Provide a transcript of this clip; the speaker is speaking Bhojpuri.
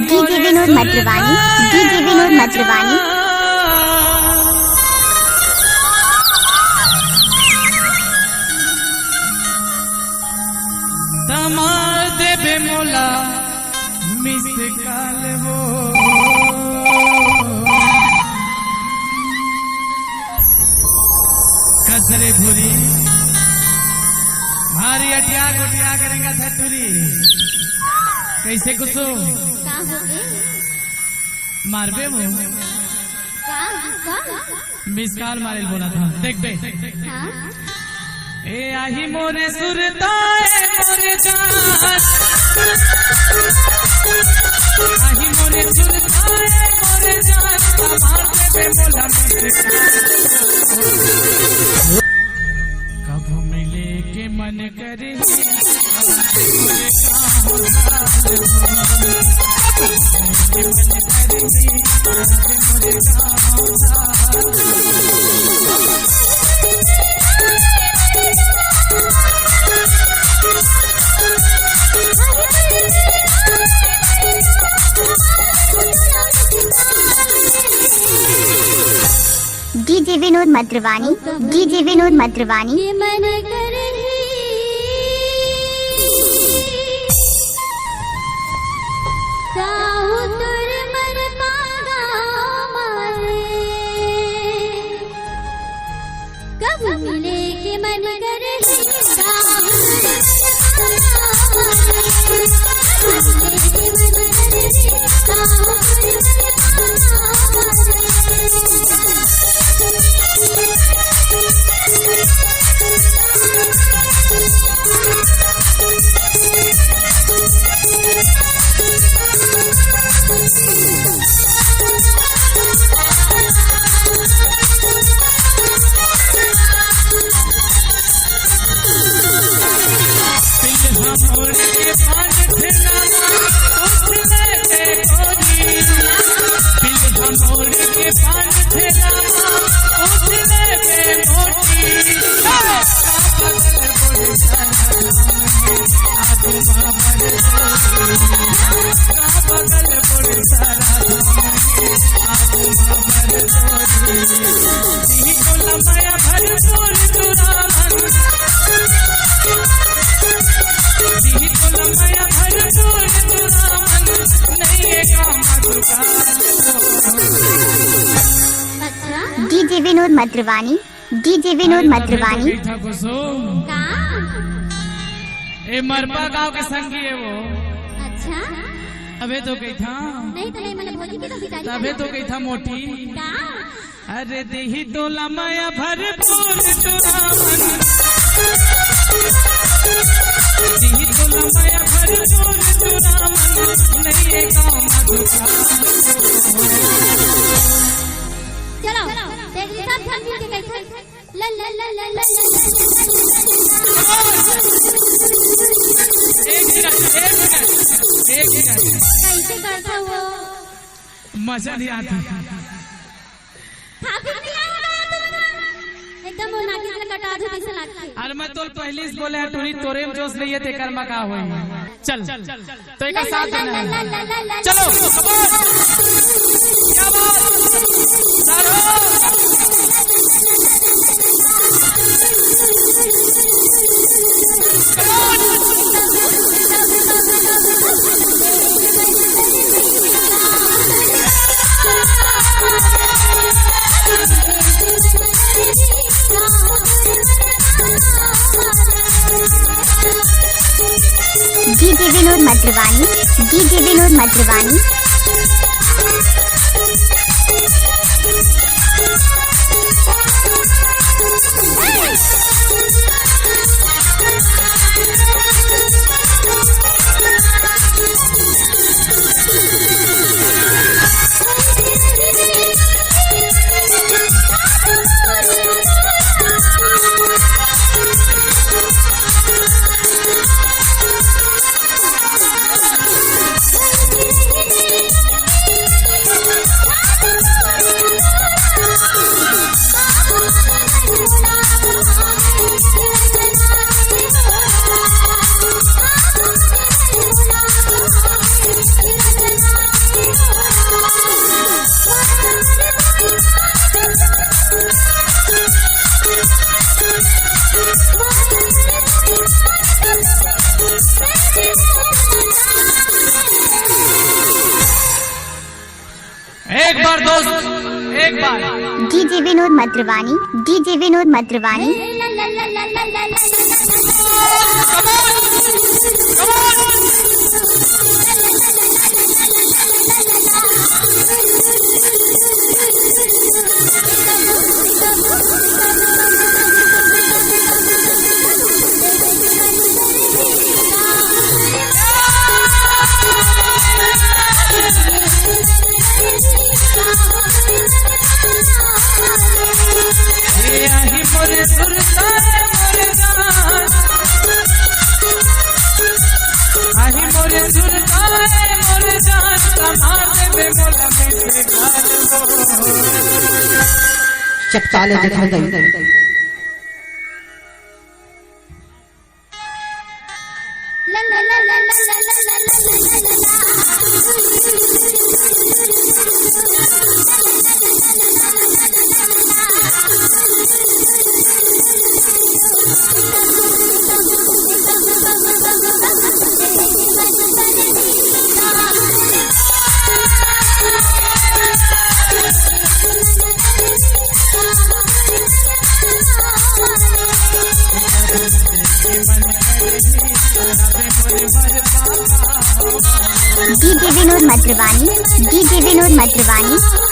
DJ Vinod Madrawani, DJ Vinod Madrawani. तमार देवे मोला मिस काल वो कसरे भूरी भारी अटिया गुटिया करेंगा थटूरी कैसे कुसो मारबे वो मिस काल मारे बोला था देख बे ए आही मोरे सुरताए मोरे जान आही मोरे सुरताए मोरे जान तमार देवे मोला मिस कब मिले के मन करे डीजे विनोद मद्रवानी, डीजे विनोद मद्रवानी। कब मिले के मन करे डीजे विनोद मद्रवानी, डीजे विनोद मद्रवानी। ए मरपा गांव के संगी है वो। अच्छा अबे तो कही था नहीं तो नहीं मैंने भोजी की तो पिताजी तबे तो कही था मोटी अरे देही तोला माया भरपूर चुरावन देही तोला माया भरपूर चुरावन नहीं ये गाँव मधुका चलो देख ली सब ठंडी के कैसे ला ला ला ला ला एक मिनट कैसे करता वो मजा नहीं आती एकदम वो नाकी से कटा दे कैसे लगता है। अरे मैं तो पहले ही बोले टूरी तोरे में जोश नहीं है ते कर्मा का होई चल तो एक साथ देना है चलो क्या बात सारो डीजे विनोद मद्रवानी, डीजे विनोद मद्रवानी। बार दोस्त, एक बार। DJ Vinod Madrawani, DJ Vinod Madrawani. आही मोरे सुरताए मोरे जान, आही मोरे सुरताए मोरे जान, कमाल में मोला मिटे गाल हो। चपचाले देखा गई डीजे विनोद मद्रवानी, डीजे विनोद मद्रवानी।